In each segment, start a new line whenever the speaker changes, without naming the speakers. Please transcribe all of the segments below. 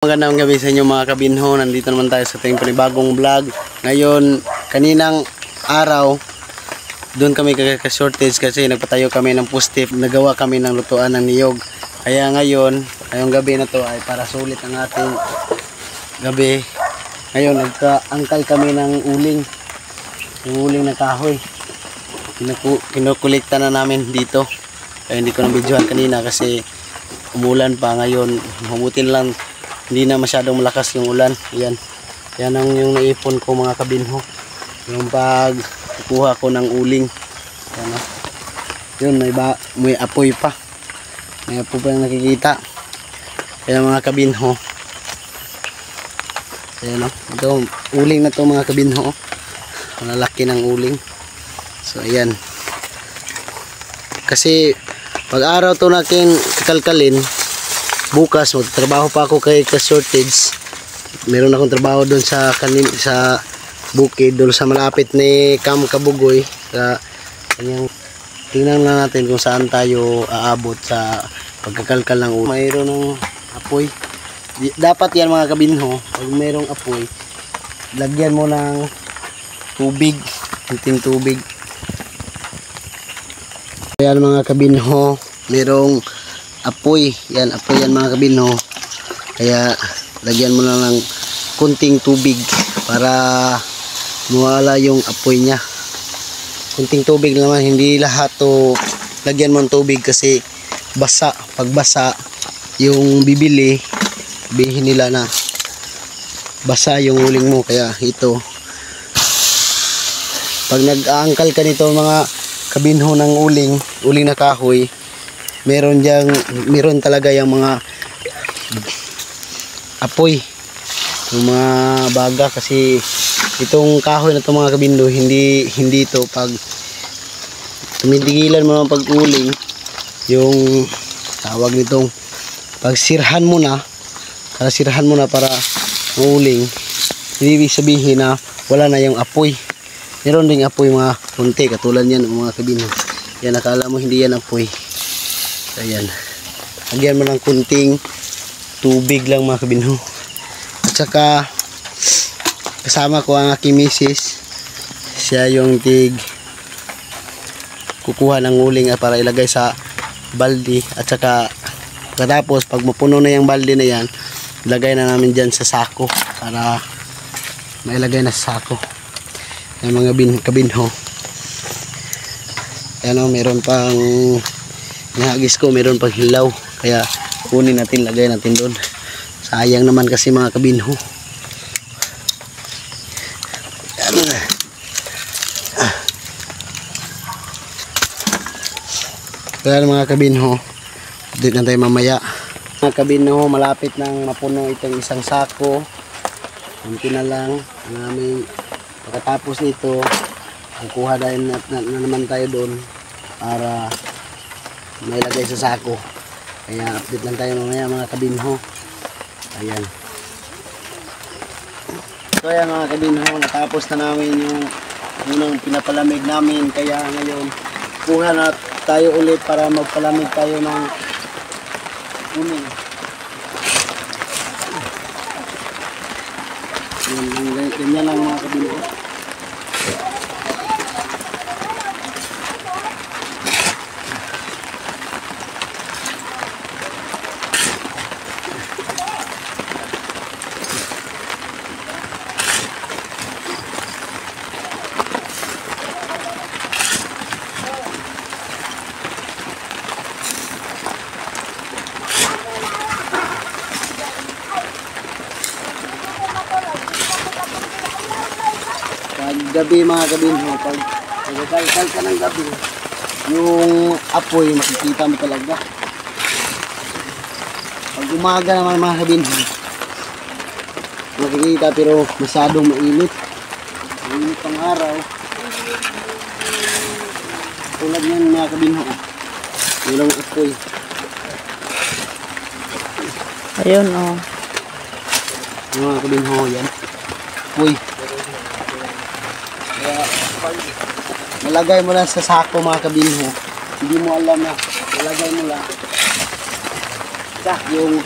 Magandang gabi sa inyo mga kabinho. Nandito naman tayo sa ating panibagong vlog. Ngayon, kaninang araw, doon kami kaka-shortage kasi nagpatayo kami ng poste. Nagawa kami ng lutuan ng niyog. Kaya ngayon, ngayong gabi na to ay para sulit ang ating gabi. Ngayon, nagka-angkal kami ng uling. Yung uling na kahoy. Kinukulikta na namin dito. Kaya hindi ko na videohan kanina kasi umulan pa ngayon. Mabutin lang. Hindi na masyadong malakas yung ulan. Yan. Yan ang yung naipon ko mga kabinho. Yung pagkuha ko ng uling. Yan, yun, may apoy pa. May apoy pa yung nakikita. Kaya mga kabinho. Ayan, ito, uling na to mga kabinho. Malalaki ng uling. So ayan. Kasi pag araw to natin kakalkalin, bukas magtrabaho pa ako kay ka-shortage. Meron akong trabaho doon sa bukid, doon sa malapit ni Cam Kabugoy. Kanyang tingnan lang natin kung saan tayo aabot sa pagkakalkal ng ulo. Mayroon ng apoy. Dapat yan mga kabinho, pag mayroong apoy, lagyan mo ng tubig, kunting tubig. Ayan mga kabinho, mayroong apoy. Yan, apoy yan mga kabinho. Kaya lagyan mo lang ng kunting tubig para mawala yung apoy niya. Kunting tubig naman, hindi lahat to lagyan mo ng tubig kasi basa. Pag basa yung bibili, bihin nila na basa yung uling mo. Kaya ito, pag nag-aangkal ka nito mga kabinho ng uling na kahoy, meron talaga yung mga apoy, yung mga baga. Kasi itong kahoy na to mga kabinho, hindi to pag tumigilan mo ng pag-uling, yung tawag nitong pagsirhan mo na para uling, hindi ibig sabihin na wala na yung apoy. Meron ding apoy mga konti, katulad yan mga kabinho. Yan, akala mo hindi yan apoy. Ayan, lagyan mo ng kunting tubig lang mga kabinho. At saka kasama ko ang aking misis. Siya yung kukuha ng uling para ilagay sa balde. At saka pagkatapos pag mapuno na yung balde na yan, ilagay na namin dyan sa sako para mailagay na sa sako yung mga kabinho. Ayan o, meron pang nahagis ko, meron pang hilaw. Kaya kunin natin, lagay natin doon. Sayang naman kasi mga kabinho. Kaya mga kabinho, dito na tayo mamaya. Mga kabinho, malapit nang mapuno itong isang sako. Kunti na lang ang aming pagkatapos nito. Kukuha na naman tayo doon para mailagay sa sako. Kaya update lang tayo mamaya mga kabinho. Ayan. So ayan mga kabinho, natapos na namin yung unang pinapalamig namin. Kaya ngayon kuha na tayo ulit para magpalamig tayo ng uling. Ganyan lang mga kabinho. Gabi mga kabinho, pag nagkalkal ka ng gabi, yung apoy makikita mo talaga. Pag umaga naman mga kabinho, makikita pero masyadong mainit. Mainit pang araw. Tulad yan mga kabinho, walang apoy.
Ayun o.
Mga kabinho yan, apoy. Kaya nalagay mo lang sa sako mga kabinho, hindi mo alam na nalagay mo lang yung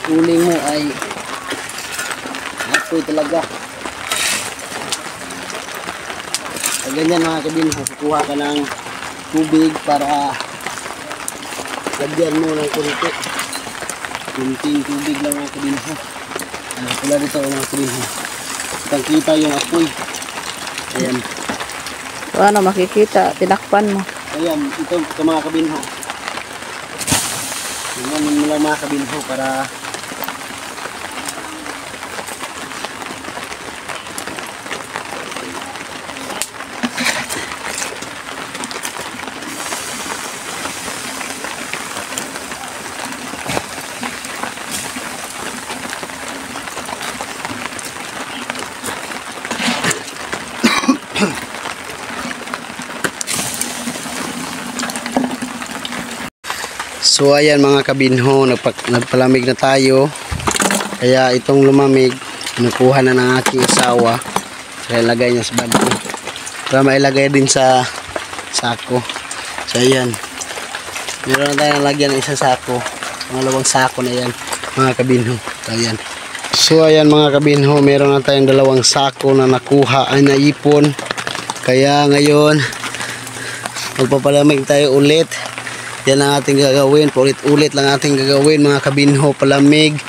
uling mo ay apoy talaga. Sa ganyan mga kabinho, kukuha ka ng tubig para lagyan mo ng kunti. Kunting tubig lang mga kabinho. Pula dito mga kabinho. Kita yung apoy. Ayan.
Ano makikita, tinakpan mo.
Ayan, ito mga kabinho. Tingnan mo lang mga kabinho para so ayan mga kabinho, nagpalamig na tayo. Kaya itong lumamig, nakuha na ng aking asawa. Kaya ilagay niya sa bag ko. Para mailagay din sa sako. So ayan. Meron na tayong lagyan ng isang sako. Pangalawang sako na yan mga kabinho. So ayan. So ayan mga kabinho, meron na tayong dalawang sako na nakuha ay naipon. Kaya ngayon, magpapalamig tayo ulit. Yan ang ating gagawin. Paulit-ulit lang ating gagawin mga kabinho. Palamig.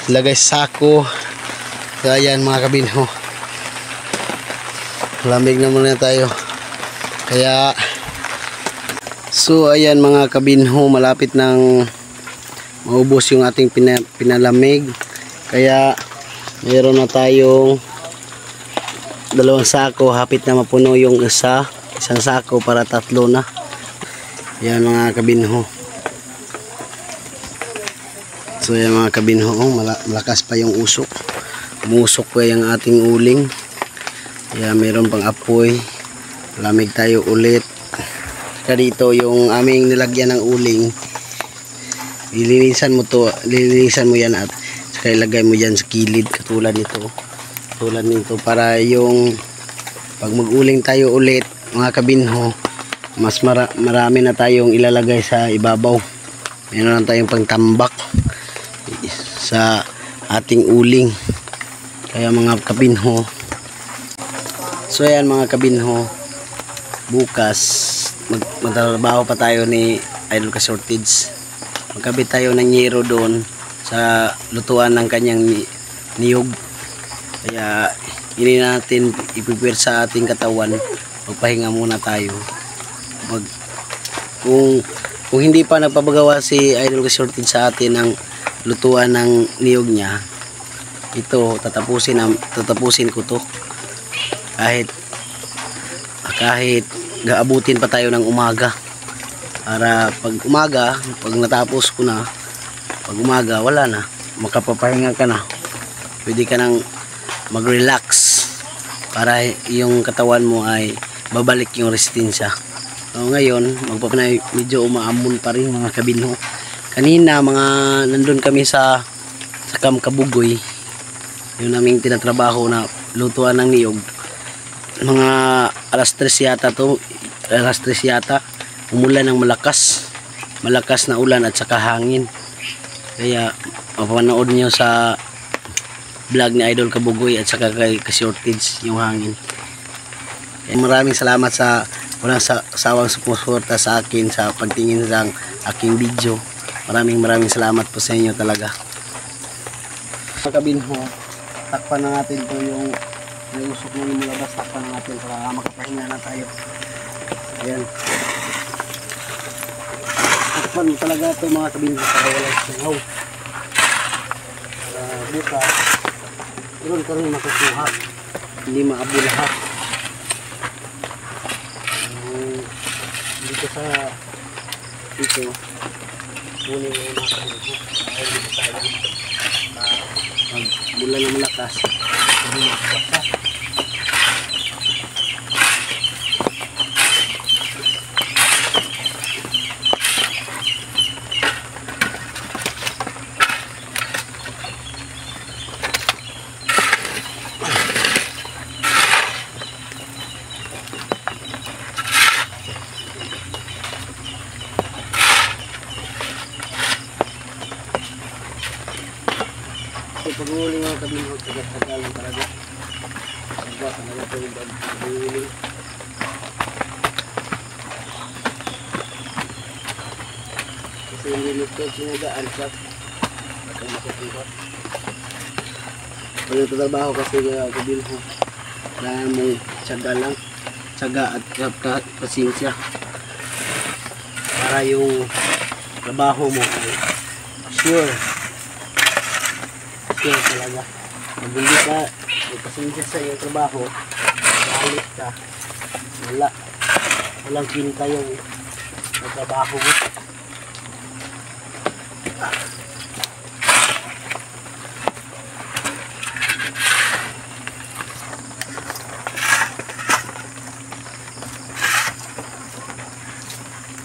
Lagay sako. So ayan mga kabinho. Palamig na muna tayo. Kaya so ayan mga kabinho. Malapit nang maubos yung ating pinalamig. Kaya meron na tayong dalawang sako. Hapit na mapuno yung isang sako para tatlo na. Yan mga kabinho. So yan mga kabinho, malakas pa yung usok. Umusok pa yung ating uling. Kaya mayroon pang apoy. Lamig tayo ulit. Kaya dito yung aming nilagyan ng uling. Lilinisan mo yan at saka ilagay mo yan sa kilid katulad nito. Katulad nito para yung pag mag-uling tayo ulit mga kabinho, mas marami na tayong ilalagay sa ibabaw. Meron na tayong pangtambak sa ating uling. Kaya mga kabinho, so ayan mga kabinho, bukas magtatrabaho pa tayo ni Idol Ka-Shortage. Magkabit tayo ng yero doon sa lutuan ng kanyang niyog. Kaya hindi natin i-prepare sa ating katawan. Magpahinga muna tayo. Kung hindi pa nagpapagawa si Idol Ka-Shortage sa atin ng lutuan ng niyog niya, ito tatapusin ko to kahit gaabutin pa tayo ng umaga para pag natapos ko na, pag umaga wala na, makapapahinga ka na, pwede ka nang mag-relax para yung katawan mo ay babalik yung resistensya. So ngayon, medyo umaambon pa rin mga kabinho. Kanina nandun kami sa Kabugoy. Yung naming tinatrabaho na lutuan ng niyog. Mga alas 3 yata, umulan ng malakas na ulan at saka hangin. Kaya mapapanood nyo sa vlog ni Idol Kabugoy at saka kay Ka-Shortage yung hangin. Kaya maraming salamat sa walang sawang sumusuporta sa akin sa pagtingin ng aking video. Maraming salamat po sa inyo talaga. Mga kabinho, takpan na natin to yung usok mo yung labas. Takpan na natin para makapahinga na tayo. Ayan. Takpan talaga ito mga kabinho para walang singaw. Bukas, meron ka rin makukuha. Hindi maabo lahat. Dito kunin yung mga kabinho dahil dito tayo pag mula na malakas hindi magbasa. Pag uling mga kabinho, tagal-tagal lang talaga. Tagal talaga ito yung pag-uling. Kasi hindi nito sinagaan siya. At makukuha. Pag nagtatrabaho kasi mga kabinho, kailangan mo tiyaga lang. Tiyaga at pasensya. Para yung trabaho mo ay sure talaga. Pag hindi ka may pasensya sa iyong trabaho, galit ka, walang kinta yung trabaho mo.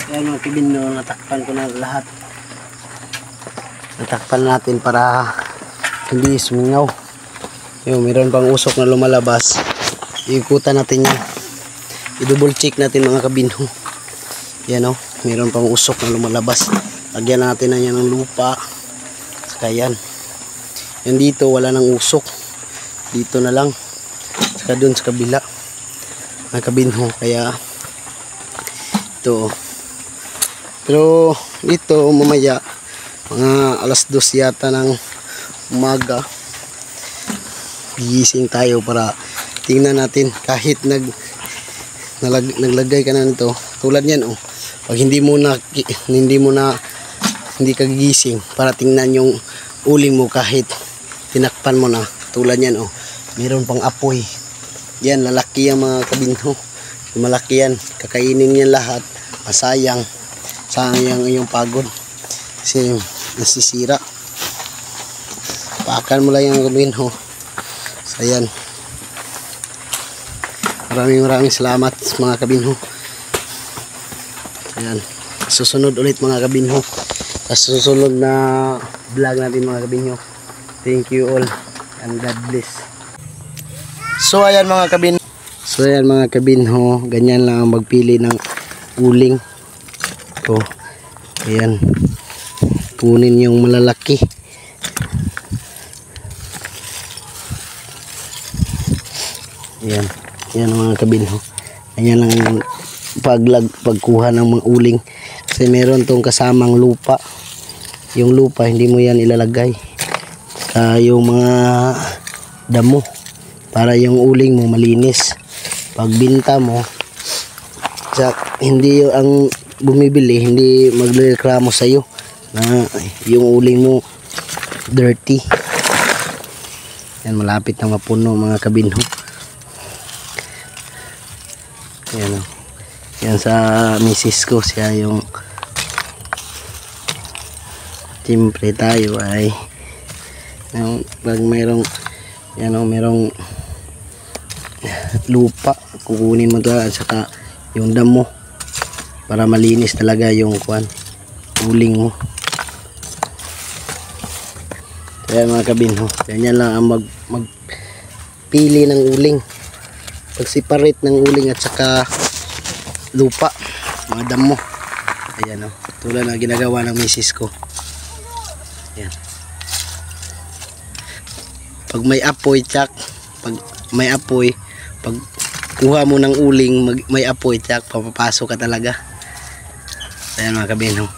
Kaya mga kabinho, natakpan ko na lahat. Natakpan natin para hindi sumingaw. Yung mayroon pang usok na lumalabas. Iikutan natin yan. I-double check natin mga kabinho. Yan o, mayroon pang usok na lumalabas. Lagyan natin na yan ng lupa. Saka yan. Yan dito, wala nang usok. Dito na lang. Saka dun sa kabila. Mga kabinho, kaya ito. Pero ito mamaya mga alas 2 yata ng umaga gigising tayo para tingnan natin kahit naglagay ka na nito tulad yan oh. Pag hindi ka gigising para tingnan yung uling mo kahit tinakpan mo na tulad yan oh. Meron pang apoy yan, lalaki yan mga kabinho, malaki yan, kakainin yan lahat, masayang sayang yung pagod kasi nasisira. Paakan mo lang yung kabinho. So yan, maraming salamat mga kabinho. Ayan, susunod ulit mga kabinho sa susunod na vlog natin mga kabinho. Thank you all and God bless. So ayan mga kabinho, ganyan lang ang magpili ng uling. Ito, ayan, kunin yung malalaki. Yan mga kabinho, ganyan lang yung pagkuha ng mga uling kasi meron tong kasamang lupa. Yung lupa hindi mo yan ilalagay yung mga damo para yung uling mo malinis. Pag binta mo hindi ang bumibili hindi magreklamo sa iyo na yung uling mo dirty. Yan, malapit na mapuno mga kabinho. Yan o. Yan sa misis ko, siya yung siyempre tayo ay pag mayroong yan o, mayroong lupa kukunin mo to at saka yung damo para malinis talaga yung uling mo. Kaya mga kabinho, ganyan lang ang magpili ng uling, pag-separate ng uling at saka lupa, mga damo. Ayan o, tulad na ginagawa ng misis ko. Ayan. Pag may apoy, pag kuha mo ng uling, may apoy, papapasok ka talaga. Ayan mga kabinho.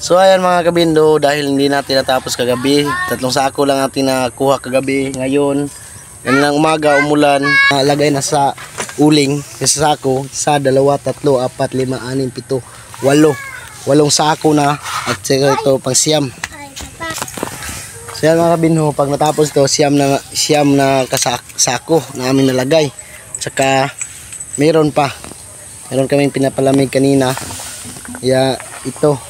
So ayan mga kabinho, dahil hindi natin natapos kagabi, 3 sako lang natin nakuha kagabi. Ngayon, yan lang umaga, umulan, lagay na sa uling, sa sako, 1, 2, 3, 4, 5, 6, 7, 8, 8 sako na, at ito pang siyam. So yan mga kabinho, pag natapos to, siyam na kasako na aming nalagay. Tsaka meron kaming pinapalamig kanina. Kaya ito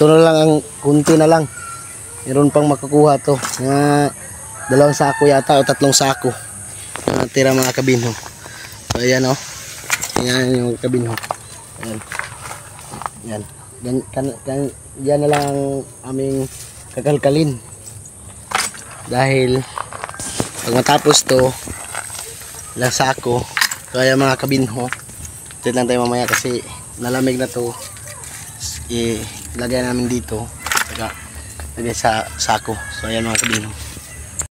na lang, ang kunti na lang. Meron pang makukuha to. Mga 2 sako yata o 3 sako na tira mga kabinho. So ayan o. Ayan yung kabinho. Ayan. Yan na lang ang aming kakalkalin. Dahil pag matapos to, ilang sako, kaya mga kabinho, ito lang tayo mamaya kasi nalamig na to. Ilagay namin dito. Saka lagay sa sako. So ayan mga kabino.